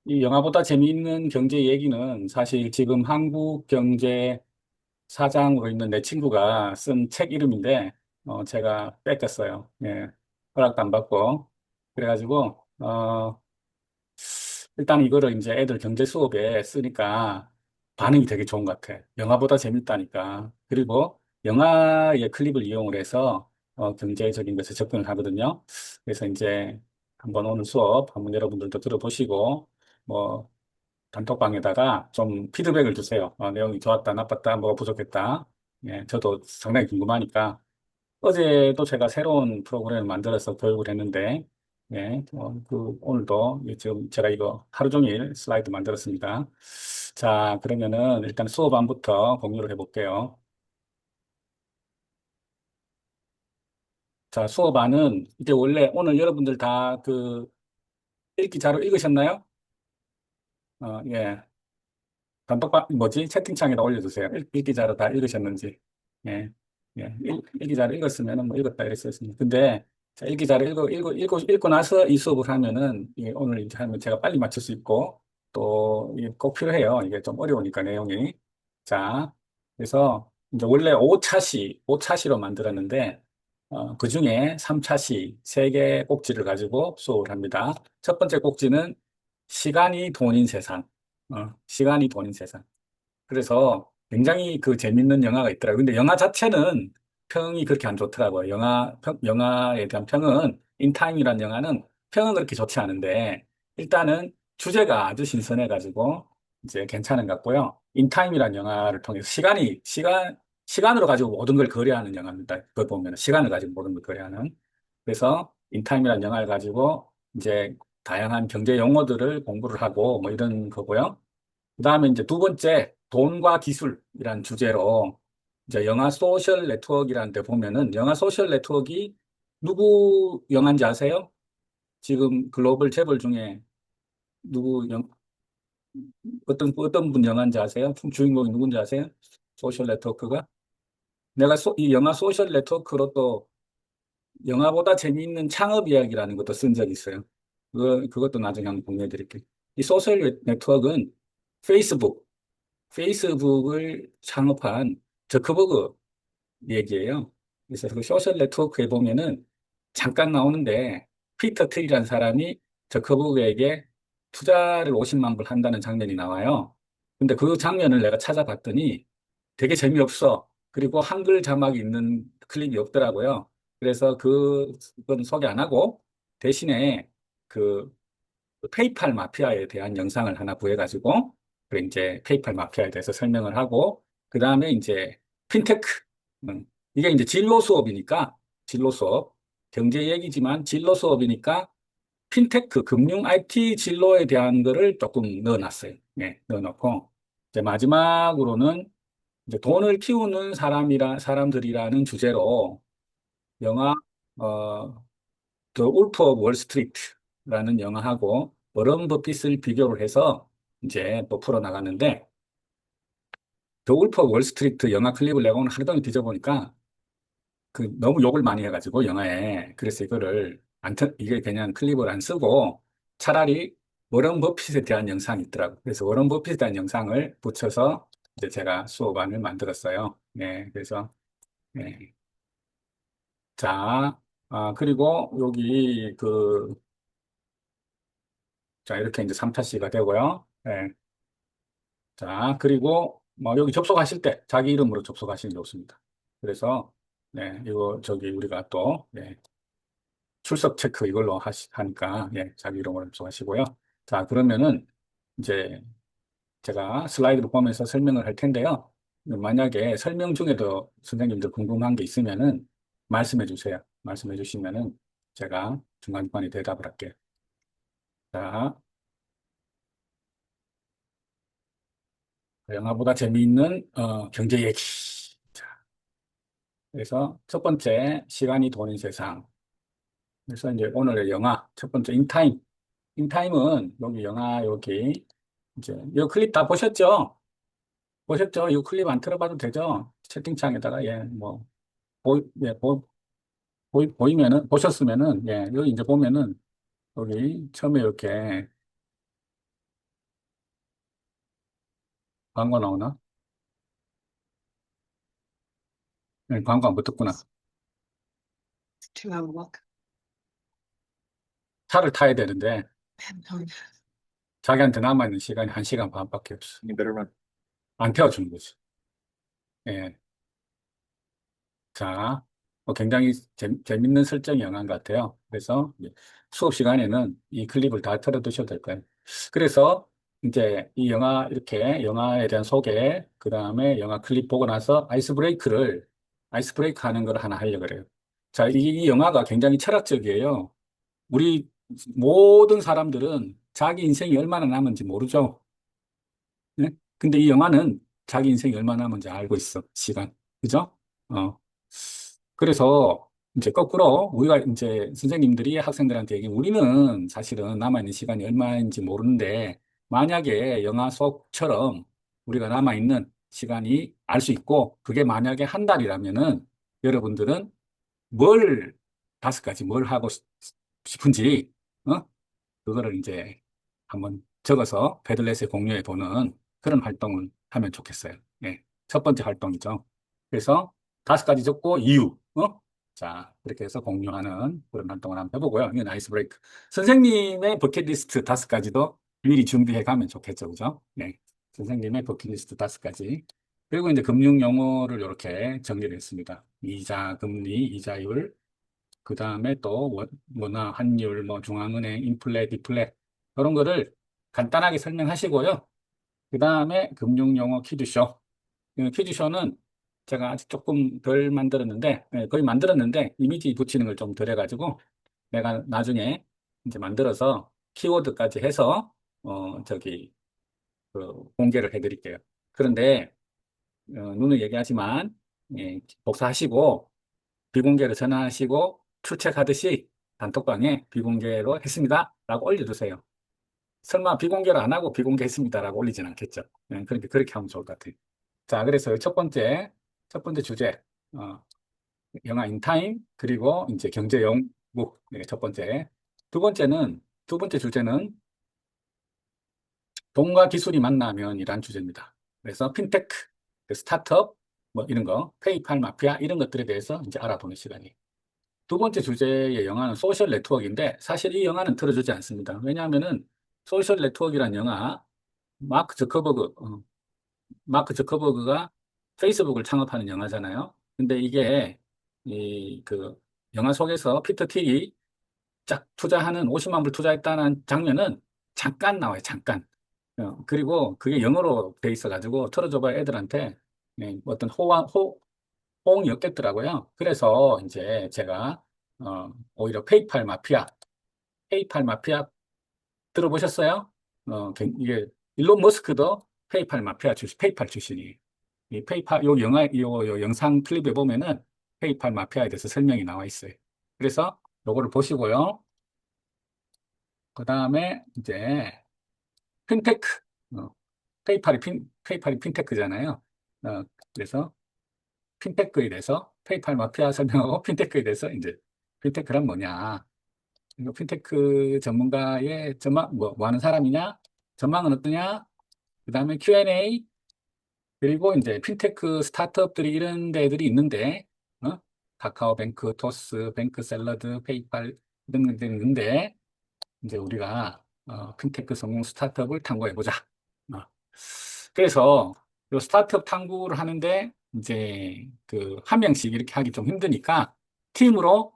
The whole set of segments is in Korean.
이 영화보다 재미있는 경제 얘기는 사실 지금 한국 경제 사장으로 있는 내 친구가 쓴 책 이름인데, 제가 뺏겼어요. 예, 허락도 안 받고. 그래가지고, 일단 이거를 이제 애들 경제 수업에 쓰니까 반응이 되게 좋은 것 같아. 영화보다 재밌다니까. 그리고 영화의 클립을 이용을 해서 경제적인 것에 접근을 하거든요. 그래서 이제 한번 오늘 수업 한번 여러분들도 들어보시고, 뭐, 단톡방에다가 좀 피드백을 주세요. 내용이 좋았다, 나빴다, 뭐가 부족했다. 예, 저도 상당히 궁금하니까. 어제도 제가 새로운 프로그램을 만들어서 교육을 했는데, 예, 오늘도 지금 제가 이거 하루 종일 슬라이드 만들었습니다. 자, 그러면은 일단 수업안부터 공유를 해볼게요. 자, 수업안은 이제 원래 오늘 여러분들 다 그 읽기 자료 읽으셨나요? 예. 단톡방, 뭐지? 채팅창에다 올려주세요. 읽기자로 다 읽으셨는지. 예. 예. 읽기자로 읽었으면 뭐 읽었다 이랬었습니다. 근데, 자, 읽기자로 읽고 나서 이 수업을 하면은, 이게 오늘 이제 하면 제가 빨리 맞출 수 있고, 또, 이게 꼭 필요해요. 이게 좀 어려우니까 내용이. 자, 그래서, 이제 원래 5차시로 만들었는데, 그 중에 3차시, 3개 꼭지를 가지고 수업을 합니다. 첫 번째 꼭지는 시간이 돈인 세상. 시간이 돈인 세상. 그래서 굉장히 그 재밌는 영화가 있더라고요. 근데 영화 자체는 평이 그렇게 안 좋더라고요. 영화에 대한 평은, 인타임이라는 영화는 평은 그렇게 좋지 않은데, 일단은 주제가 아주 신선해가지고, 이제 괜찮은 것 같고요. 인타임이라는 영화를 통해서 시간으로 가지고 모든 걸 거래하는 영화입니다. 그걸 보면 시간을 가지고 모든 걸 거래하는. 그래서 인타임이라는 영화를 가지고, 이제 다양한 경제 용어들을 공부를 하고, 뭐 이런 거고요. 그다음에 이제 두 번째, 돈과 기술이란 주제로 이제 영화 소셜 네트워크라는 데 보면은 영화 소셜 네트워크가 누구 영화인지 아세요? 지금 글로벌 재벌 중에 누구 어떤 분 영화인지 아세요? 주인공이 누군지 아세요? 소셜 네트워크가? 이 영화 소셜 네트워크로 또 영화보다 재미있는 창업 이야기라는 것도 쓴 적이 있어요. 그것도 나중에 한번 공유해 드릴게요. 이 소셜 네트워크는 페이스북, 페이스북을 창업한 저커버그 얘기예요. 그래서 그 소셜 네트워크에 보면은 잠깐 나오는데 피터 틀이라는 사람이 저커버그에게 투자를 50만 불 한다는 장면이 나와요. 근데 그 장면을 내가 찾아봤더니 되게 재미없어. 그리고 한글 자막이 있는 클립이 없더라고요. 그래서 그건 소개 안 하고 대신에 그 페이팔 마피아에 대한 영상을 하나 구해가지고, 그 이제 페이팔 마피아에 대해서 설명을 하고, 그 다음에 이제 핀테크. 이게 이제 진로 수업이니까, 진로 수업. 경제 얘기지만 진로 수업이니까, 핀테크, 금융 IT 진로에 대한 거를 조금 넣어놨어요. 네, 넣어놓고, 이제 마지막으로는 이제 돈을 키우는 사람들이라는 주제로 영화, 어, 더 울프 오브 월스트리트라는 영화하고 워런 버핏을 비교를 해서 이제 또 풀어나가는데, 더 울프 오브 월스트리트 영화 클립을 내가 오늘 하루 종일 뒤져보니까 너무 욕을 많이 해가지고 영화에, 그래서 이게 그냥 클립을 안 쓰고 차라리 워런 버핏에 대한 영상이 있더라고요. 그래서 워런 버핏에 대한 영상을 붙여서 이제 제가 수업안을 만들었어요. 네, 그래서 네. 자, 그리고 여기 자, 이렇게 이제 3차시가 되고요. 네. 자, 그리고 뭐 여기 접속하실 때 자기 이름으로 접속하시는 게 좋습니다. 그래서 네, 이거 저기 우리가 또 네, 출석 체크 이걸로 하니까 예, 자기 이름으로 접속하시고요. 자, 그러면은 이제 제가 슬라이드를 보면서 설명을 할 텐데요. 만약에 설명 중에도 선생님들 궁금한 게 있으면은 말씀해 주세요. 말씀해 주시면은 제가 중간중간에 대답을 할게요. 자, 영화보다 재미있는 경제 얘기. 자, 그래서 첫 번째, 시간이 돈인 세상. 그래서 이제 오늘의 영화, 첫 번째, 인타임. 인타임은 여기 영화, 여기, 이제, 이 클립 다 보셨죠? 보셨죠? 이 클립 안 틀어봐도 되죠? 채팅창에다가, 예, 뭐, 보이면은, 보셨으면은, 예, 여기 이제 보면은, 여기 처음에 이렇게 광고 나오나? 네, 광고 안 붙었구나. To have a look. 차를 타야 되는데 Man, no. 자기한테 남아있는 시간이 1시간 반밖에 없어. You better run. 안 태워주는 거지. 예. 자, 굉장히 재밌는 설정 영화인 것 같아요. 그래서 이제 수업 시간에는 이 클립을 다 틀어두셔도 될 거예요. 그래서 이제 이 영화, 이렇게 영화에 대한 소개, 그 다음에 영화 클립 보고 나서 아이스 브레이크 하는 걸 하나 하려고 그래요. 자, 이 영화가 굉장히 철학적이에요. 우리 모든 사람들은 자기 인생이 얼마나 남은지 모르죠. 네? 근데 이 영화는 자기 인생이 얼마나 남은지 알고 있어, 시간. 그죠? 어. 그래서 이제 거꾸로 우리가 이제 선생님들이 학생들한테 얘기, 우리는 사실은 남아있는 시간이 얼마인지 모르는데 만약에 영화 속처럼 우리가 남아있는 시간이 알 수 있고 그게 만약에 한 달이라면은 여러분들은 뭘 5가지 뭘 하고 싶은지 어? 그거를 이제 한번 적어서 패들렛에 공유해 보는 그런 활동을 하면 좋겠어요. 예. 첫 번째 활동이죠. 그래서 5가지 적고 이유, 자, 그렇게 해서 공유하는 그런 활동을 한번 해보고요. 이건 아이스 브레이크. 선생님의 버킷리스트 5가지도 미리 준비해 가면 좋겠죠. 그죠? 네. 선생님의 버킷리스트 5가지. 그리고 이제 금융 용어를 이렇게 정리를 했습니다. 이자, 금리, 이자율, 그 다음에 또 원화, 환율, 뭐 중앙은행, 인플레, 디플레 그런 거를 간단하게 설명하시고요. 그 다음에 금융용어 퀴즈쇼. 이 퀴즈쇼는 제가 아직 조금 덜 만들었는데, 거의 만들었는데 이미지 붙이는 걸 좀 덜 해가지고 내가 나중에 이제 만들어서 키워드까지 해서 저기 공개를 해드릴게요. 그런데 누누이 얘기하지만 복사하시고 비공개로 전화하시고 출첵하듯이 단톡방에 비공개로 했습니다. 라고 올려주세요. 설마 비공개를 안 하고 비공개했습니다. 라고 올리진 않겠죠. 그러니까 그렇게 하면 좋을 것 같아요. 자, 그래서 첫 번째 주제, 어, 영화 인타임, 그리고 이제 경제 영국, 첫 번째. 두 번째 주제는 돈과 기술이 만나면 이란 주제입니다. 그래서 핀테크, 그 스타트업, 뭐 이런 거, 페이팔 마피아, 이런 것들에 대해서 이제 알아보는 시간이에요. 두 번째 주제의 영화는 소셜 네트워크인데 사실 이 영화는 틀어주지 않습니다. 왜냐하면은 소셜 네트워크라는 영화 마크 저커버그 마크 저커버그가 페이스북을 창업하는 영화잖아요. 근데 이게 이 그 영화 속에서 피터 틱이 짝 투자하는 50만 불 투자했다는 장면은 잠깐 나와요. 잠깐. 그리고 그게 영어로 돼 있어가지고 틀어줘봐야 애들한테 어떤 호응이 없겠더라고요. 그래서 이제 제가 오히려 페이팔 마피아 들어보셨어요? 이게 일론 머스크도 페이팔 출신이에요. 이 페이팔 요 영상 클립에 보면은 페이팔 마피아에 대해서 설명이 나와 있어요. 그래서 요거를 보시고요. 그 다음에 이제 핀테크, 어, 페이팔이 핀테크잖아요. 그래서 핀테크에 대해서 페이팔 마피아 설명하고 핀테크에 대해서 이제 핀테크란 뭐냐? 이거 핀테크 전문가의 전망, 뭐 하는 사람이냐? 전망은 어떠냐? 그 다음에 Q&A, 그리고 이제 핀테크 스타트업들이 이런 데들이 있는데, 카카오뱅크, 토스, 뱅크 샐러드, 페이팔 이런 것들이 있는데, 이제 우리가 핀테크 성공 스타트업을 탐구해보자. 어. 그래서 이 스타트업 탐구를 하는데 이제 그 한 명씩 이렇게 하기 좀 힘드니까 팀으로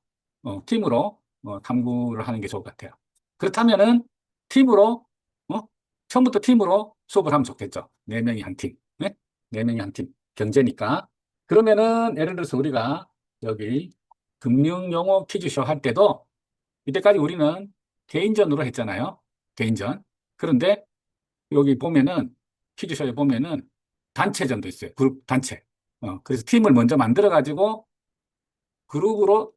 탐구를 하는 게 좋을 것 같아요. 그렇다면은 팀으로 어? 처음부터 팀으로 수업을 하면 좋겠죠. 네 명이 한 팀, 네? 네 명이 한 팀. 경제니까. 그러면은 예를 들어서 우리가 여기 금융용어 퀴즈쇼 할 때도 이때까지 우리는 개인전으로 했잖아요. 개인전. 그런데 여기 보면은 퀴즈쇼에 보면은 단체전도 있어요. 그룹 단체. 그래서 팀을 먼저 만들어 가지고 그룹으로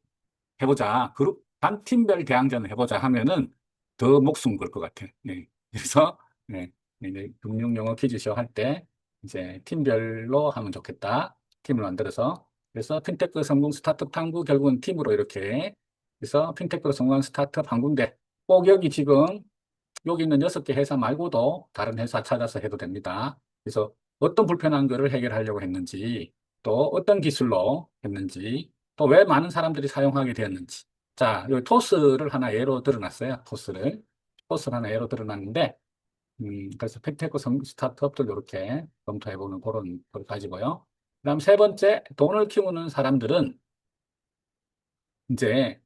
해보자. 단 팀별 대항전을 해보자 하면은 더 목숨 걸 것 같아요. 네. 그래서 네. 네. 금융영어 퀴즈쇼 할 때 이제 팀별로 하면 좋겠다. 팀을 만들어서. 그래서 핀테크 성공 스타트업 탐구 결국은 팀으로 이렇게 그래서 핀테크로 성공한 스타트업 한 군데 꼭 여기 지금 여기 있는 6개 회사 말고도 다른 회사 찾아서 해도 됩니다. 그래서 어떤 불편한 거를 해결하려고 했는지, 또 어떤 기술로 했는지, 또 왜 많은 사람들이 사용하게 되었는지. 자, 여기 토스를 하나 예로 들어놨어요. 토스를 하나 예로 들어놨는데, 그래서 팩테크 스타트업들 이렇게 검토해보는 그런 걸 가지고요. 그다음 세 번째, 돈을 키우는 사람들은 이제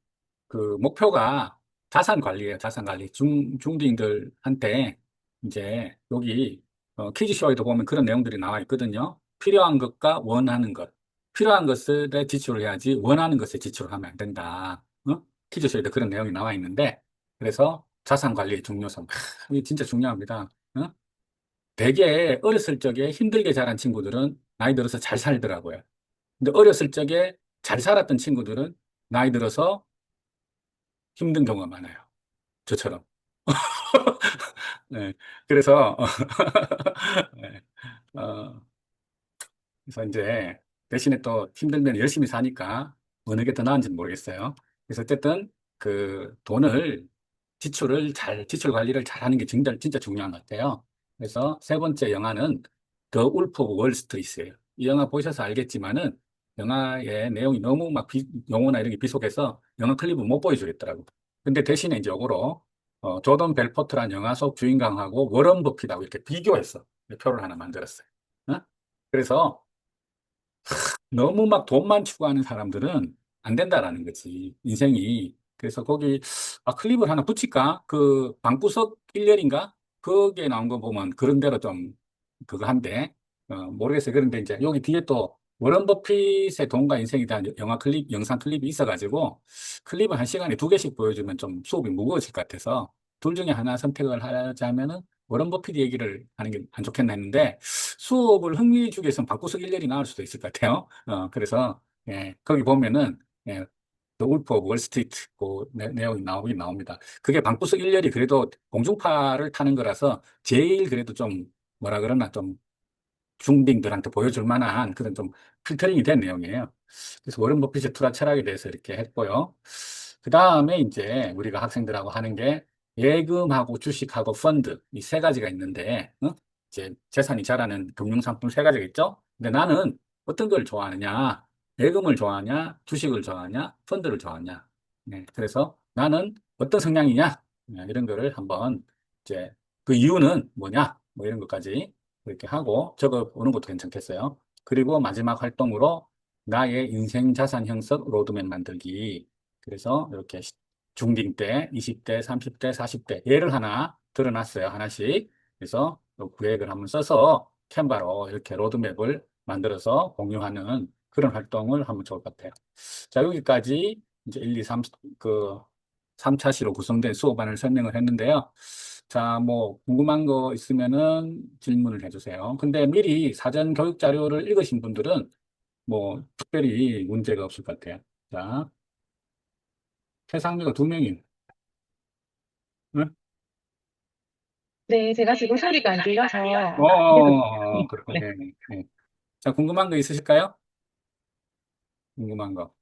그 목표가 자산 관리예요. 자산 관리. 중딩들한테 이제 여기 퀴즈쇼에도 보면 그런 내용들이 나와 있거든요. 필요한 것과 원하는 것. 필요한 것에 지출을 해야지 원하는 것에 지출을 하면 안 된다. 퀴즈쇼에도 그런 내용이 나와 있는데 그래서 자산 관리의 중요성. 이게 진짜 중요합니다. 되게 어렸을 적에 힘들게 자란 친구들은 나이 들어서 잘 살더라고요. 근데 어렸을 적에 잘 살았던 친구들은 나이 들어서 힘든 경우가 많아요. 저처럼. 네. 그래서, 네. 어, 그래서 이제 대신에 또 힘들면 열심히 사니까 어느 게 더 나은지는 모르겠어요. 그래서 어쨌든 그 돈을 지출 관리를 잘 하는 게 진짜 중요한 것 같아요. 그래서 세 번째 영화는 더 울프 오브 월스트리트예요. 이 영화 보셔서 알겠지만은 영화의 내용이 너무 막 용어나 이런 게 비속해서 영화 클립을 못 보여주겠더라고. 근데 대신에 이제 역으로 조던 벨포트란 영화 속 주인공하고 워런 버핏하고 이렇게 비교해서 표를 하나 만들었어요. 어? 그래서 너무 막 돈만 추구하는 사람들은 안 된다라는 거지, 인생이. 그래서 거기, 클립을 하나 붙일까? 그, 방구석 일렬인가? 거기에 나온 거 보면 그런 대로 좀, 그거 한데, 모르겠어요. 그런데 이제 여기 뒤에 또, 워런 버핏의 돈과 인생에 대한 영상 클립이 있어가지고, 클립을 한 시간에 2개씩 보여주면 좀 수업이 무거워질 것 같아서, 둘 중에 하나 선택을 하자면은, 워런 버핏 얘기를 하는 게 안 좋겠나 했는데, 수업을 흥미주기 위해서는 방구석 일렬이 나올 수도 있을 것 같아요. 그래서, 예, 거기 보면은, 예, 더 울프 오브 월스트리트 그 내용이 나오긴 나옵니다. 그게 방구석 일렬이 그래도 공중파를 타는 거라서 제일 그래도 좀 뭐라 그러나 좀 중딩들한테 보여줄 만한 그런 좀 필터링이 된 내용이에요. 그래서 워런 버핏의 투자 철학에 대해서 이렇게 했고요. 그 다음에 이제 우리가 학생들하고 하는 게 예금하고 주식하고 펀드 이 세 가지가 있는데, 이제 재산이 자라는 금융상품 세 가지가 있죠. 근데 나는 어떤 걸 좋아하느냐? 예금을 좋아하냐? 주식을 좋아하냐? 펀드를 좋아하냐? 네, 그래서 나는 어떤 성향이냐? 네, 이런 거를 한번 이제 그 이유는 뭐냐? 뭐 이런 것까지 이렇게 하고 적어 보는 것도 괜찮겠어요. 그리고 마지막 활동으로 나의 인생 자산 형성 로드맵 만들기. 그래서 이렇게 중딩 때, 20대, 30대, 40대 예를 하나 들어놨어요. 하나씩. 그래서 요 구획을 한번 써서 캔바로 이렇게 로드맵을 만들어서 공유하는 그런 활동을 하면 좋을 것 같아요. 자, 여기까지 이제 1, 2, 3, 그 3차시로 구성된 수업안을 설명을 했는데요. 자, 뭐 궁금한 거 있으면은 질문을 해주세요. 근데 미리 사전 교육 자료를 읽으신 분들은 뭐 특별히 문제가 없을 것 같아요. 자, 최상미가 2명이. 응? 네, 제가 지금 소리가 안 들려서 계속, 그렇군요. 네. 네, 네. 네. 자, 궁금한 거 있으실까요? 궁금한 거.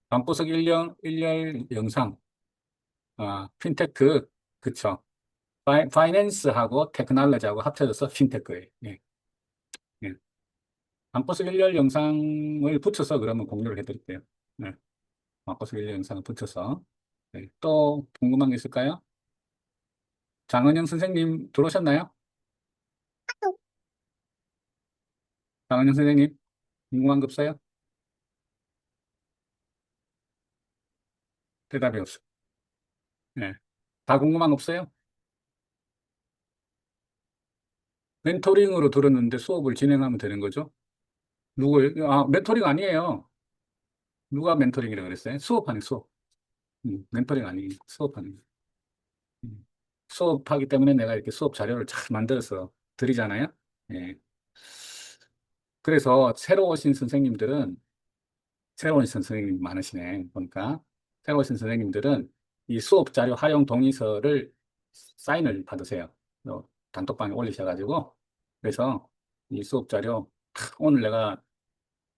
방구석 일렬 영상, 핀테크, 그쵸. 파이낸스하고 테크놀로지하고 합쳐져서 핀테크예요. 예, 예. 방구석 일렬 영상을 붙여서 그러면 공유를 해드릴게요. 네. 방구석 일렬 영상을 붙여서. 네. 또 궁금한 게 있을까요? 장은영 선생님 들어오셨나요? 장은영 선생님, 궁금한 거 없어요? 대답이 없어요. 네. 다 궁금한 거 없어요? 멘토링으로 들었는데 수업을 진행하면 되는 거죠? 멘토링 아니에요. 누가 멘토링이라고 그랬어요? 수업하는 수업. 멘토링 아니에요. 수업하는. 음. 수업하기 때문에 내가 이렇게 수업 자료를 잘 만들어서 드리잖아요. 예. 그래서 새로운 선생님 많으시네. 보니까. 새로운 선생님들은 이 수업 자료 활용 동의서를 사인을 받으세요. 단톡방에 올리셔가지고. 그래서 이 수업 자료, 오늘 내가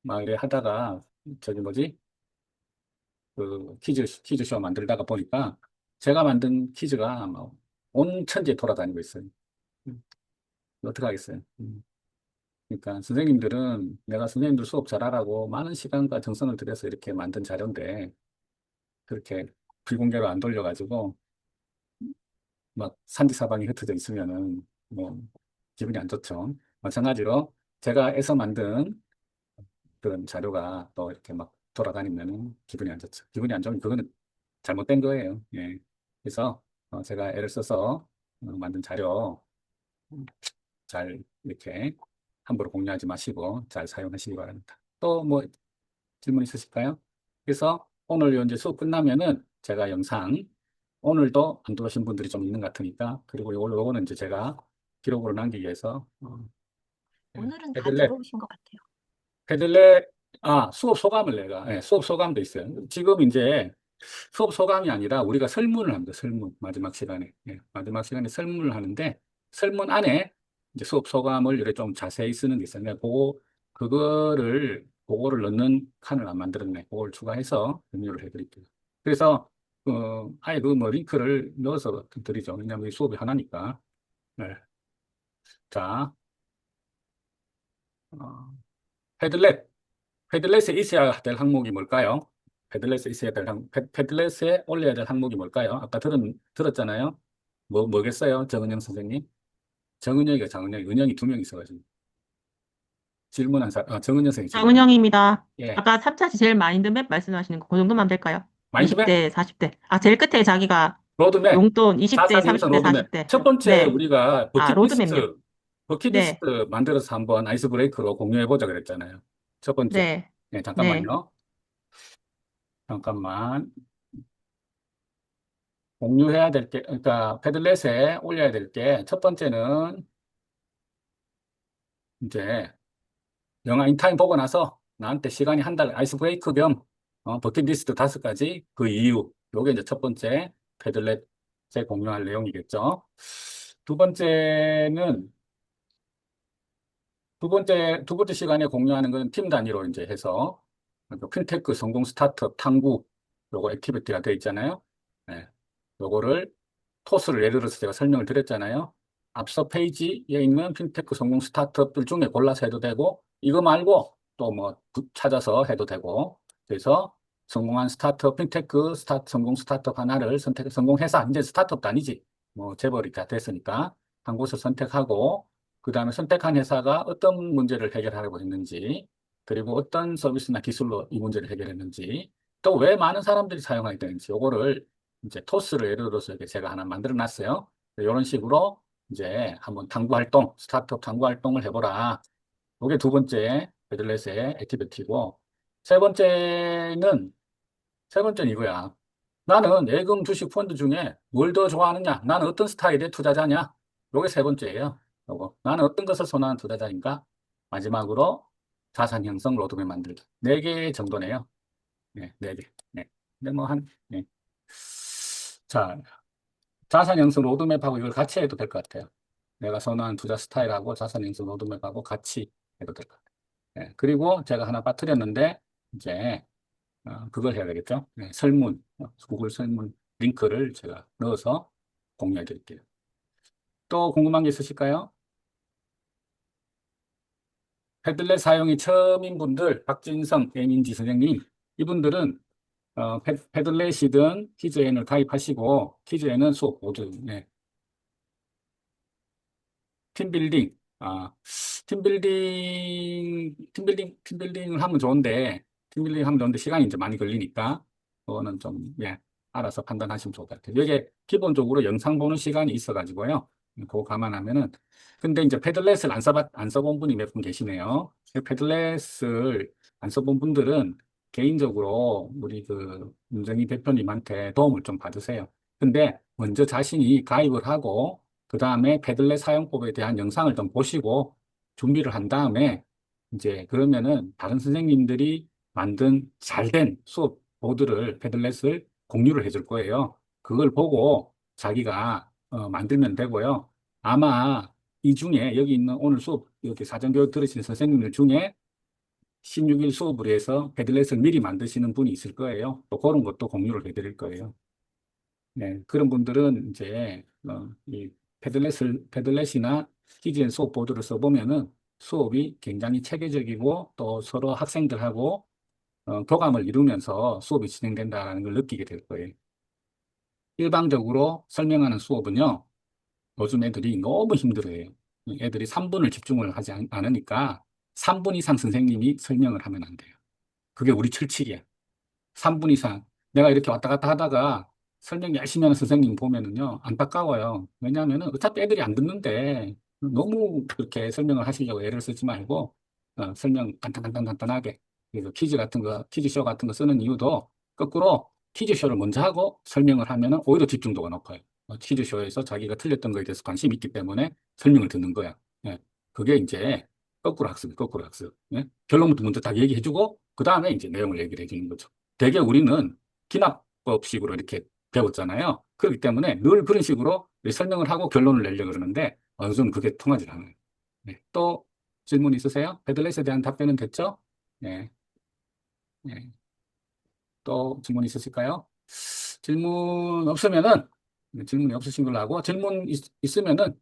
막 이래 하다가 저기 뭐지? 그 퀴즈쇼 만들다가 보니까 제가 만든 퀴즈가 온 천지에 돌아다니고 있어요. 음, 어떻게 하겠어요? 그러니까 선생님들은 내가 선생님들 수업 잘하라고 많은 시간과 정성을 들여서 이렇게 만든 자료인데 그렇게 비공개로 안 돌려가지고 막 산지사방이 흩어져 있으면은 뭐 기분이 안 좋죠. 마찬가지로 제가 애서 만든 그런 자료가 또 이렇게 막 돌아다니면은 기분이 안 좋죠. 기분이 안 좋으면 그거는 잘못된 거예요. 예. 그래서 제가 애를 써서 만든 자료 잘 이렇게 함부로 공유하지 마시고 잘 사용하시기 바랍니다. 또 뭐 질문 있으실까요? 그래서 오늘 이제 수업 끝나면은 제가 영상 오늘도 안 들어오신 분들이 좀 있는 것 같으니까 그리고 요거는 이제 제가 기록으로 남기기 위해서 예, 오늘은 다 패들렛 들어오신 것 같아요. 패들렛 수업 소감을 내가 수업 소감도 있어요. 지금 이제 수업 소감이 아니라 우리가 설문을 합니다. 설문 마지막 시간에 마지막 시간에 설문을 하는데 설문 안에 이제 수업 소감을 이렇게 좀 자세히 쓰는 게 있어요. 내가 그거를 넣는 칸을 안 만들었네. 그걸 추가해서 공유를 해드릴게요. 그래서 아예 그 뭐 링크를 넣어서 드리죠. 왜냐하면 이 수업이 하나니까. 네. 자, 어, 패들렛. 패들렛에 있어야 될 항목이 뭘까요? 패들렛에 있어야 될 패들렛에 올려야 될 항목이 뭘까요? 아까 들었잖아요. 뭐겠어요? 정은영 선생님? 정은영이가 장은영이, 은영이 두 명 있어가지고. 질문한 정은영 선생님 질문. 장은영입니다. 예. 아까 3차시 제일 마인드맵 말씀하시는 거, 그 정도만 될까요? 마인드맵? 20대, 40대. 아, 제일 끝에 자기가 로드맵. 용돈 20대, 자산형성 30대, 로드맵. 40대. 첫 번째 네. 우리가 아, 로드맵요. 네. 버킷리스트 만들어서 한번 아이스 브레이크로 공유해보자 그랬잖아요. 첫 번째. 네. 네, 네. 잠깐만요. 잠깐만. 공유해야 될 게, 그러니까 패들렛에 올려야 될 게, 첫 번째는 이제 영화 인타임 보고 나서 나한테 시간이 한 달 아이스 브레이크 겸 버킷리스트 5가지 그 이유. 요게 이제 첫 번째 패들렛에 공유할 내용이겠죠. 두 번째는 두 번째 시간에 공유하는 건 팀 단위로 이제 해서 그 핀테크 성공 스타트업 탐구 요거 액티비티가 되어 있잖아요. 네. 요거를 토스를 예를 들어서 제가 설명을 드렸잖아요. 앞서 페이지에 있는 핀테크 성공 스타트업들 중에 골라서 해도 되고 이거 말고 또 뭐 찾아서 해도 되고 그래서 성공한 스타트업 핀테크 성공 스타트업 하나를 성공 회사 이제 스타트업도 아니지 뭐 재벌이 다 됐으니까 한 곳을 선택하고 그 다음에 선택한 회사가 어떤 문제를 해결하려고 했는지, 그리고 어떤 서비스나 기술로 이 문제를 해결했는지, 또 왜 많은 사람들이 사용하게 되는지, 요거를 이제 토스를 예를 들어서 이렇게 제가 하나 만들어 놨어요. 이런 식으로 이제 한번 탐구 활동, 스타트업 탐구 활동을 해보라. 요게 두 번째 베들렛의 액티비티고, 세 번째는, 세 번째는 이거야. 나는 예금 주식 펀드 중에 뭘 더 좋아하느냐? 나는 어떤 스타일의 투자자냐? 요게 세 번째예요. 요거. 나는 어떤 것을 선호하는 투자자인가? 마지막으로 자산 형성 로드맵 만들기. 네 개 정도네요. 네, 네 개. 네. 근데 뭐 네. 자, 자산 형성 로드맵하고 이걸 같이 해도 될 것 같아요. 내가 선호하는 투자 스타일하고 자산 형성 로드맵하고 같이 해도 될 것 같아요. 네. 그리고 제가 하나 빠뜨렸는데, 이제 그걸 해야 되겠죠? 네, 설문, 구글 설문 링크를 제가 넣어서 공유해 드릴게요. 또 궁금한 게 있으실까요? 패들렛 사용이 처음인 분들, 박진성, 배민지 선생님, 이분들은 패들렛이든 키즈엔을 가입하시고, 키즈엔은 수업 모두, 네, 팀빌딩, 팀빌딩을 하면 좋은데, 팀빌딩 하면 좋은데 시간이 이제 많이 걸리니까, 그거는 좀, 예, 알아서 판단하시면 좋을 것 같아요. 이게 기본적으로 영상 보는 시간이 있어가지고요. 그거 감안하면은, 근데 이제 패들렛을 안 써본 분이 몇 분 계시네요. 패들렛을 안 써본 분들은 개인적으로 우리 그 문정희 대표님한테 도움을 좀 받으세요. 근데 먼저 자신이 가입을 하고, 그 다음에 패들렛 사용법에 대한 영상을 좀 보시고 준비를 한 다음에 이제 그러면은 다른 선생님들이 만든 잘된 수업 보드를 패들렛을 공유를 해줄 거예요. 그걸 보고 자기가 만들면 되고요. 아마 이 중에 여기 있는 오늘 수업 이렇게 사전교육 들으신 선생님들 중에 16일 수업을 위해서 패들렛을 미리 만드시는 분이 있을 거예요. 또 그런 것도 공유를 해드릴 거예요. 네, 그런 분들은 이제 이 패들렛이나 키즈앤 수업 보드를 써보면은 수업이 굉장히 체계적이고 또 서로 학생들하고 교감을 이루면서 수업이 진행된다는 걸 느끼게 될 거예요. 일방적으로 설명하는 수업은요, 요즘 애들이 너무 힘들어해요. 애들이 3분을 집중을 하지 않으니까 3분 이상 선생님이 설명을 하면 안 돼요. 그게 우리 철칙이야. 3분 이상. 내가 이렇게 왔다 갔다 하다가 설명 열심히 하는 선생님 보면은요, 안타까워요. 왜냐하면은 어차피 애들이 안 듣는데 너무 그렇게 설명을 하시려고 애를 쓰지 말고 설명 간단하게. 그래서 퀴즈쇼 같은 거 쓰는 이유도 거꾸로 퀴즈쇼를 먼저 하고 설명을 하면은 오히려 집중도가 높아요. 퀴즈쇼에서 자기가 틀렸던 거에 대해서 관심이 있기 때문에 설명을 듣는 거야. 예. 그게 이제 거꾸로 학습. 예? 결론부터 먼저 딱 얘기해주고, 그 다음에 이제 내용을 얘기를 해주는 거죠. 대개 우리는 기납법식으로 이렇게 배웠잖아요. 그렇기 때문에 늘 그런 식으로 설명을 하고 결론을 내려고 그러는데 어느 정도 그게 통하지 않아요. 네. 또 질문 있으세요? 패들렛에 대한 답변은 됐죠? 네. 네. 또 질문 있으실까요? 질문 없으면은 질문이 없으신 걸로 하고 질문 있으면은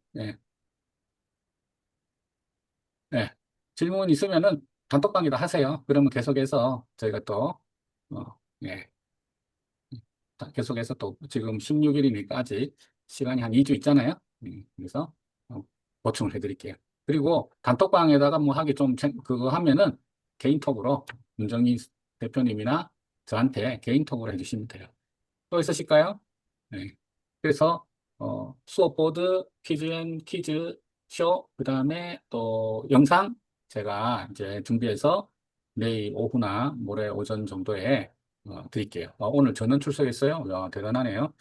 질문 있으면은 단톡방에다 하세요. 그러면 계속해서 저희가 또 예, 계속해서 또 지금 16일이니까 아직 시간이 한 2주 있잖아요. 그래서 보충을 해드릴게요. 그리고 단톡방에다가 뭐 하기 좀 그거 하면은 개인톡으로 문정희 대표님이나 저한테 개인톡으로 해주시면 돼요. 또 있으실까요? 네. 그래서 수업 보드, 퀴즈 쇼, 그 다음에 또 영상 제가 이제 준비해서 내일 오후나 모레 오전 정도에 드릴게요. 오늘 전원 출석했어요. 야, 대단하네요.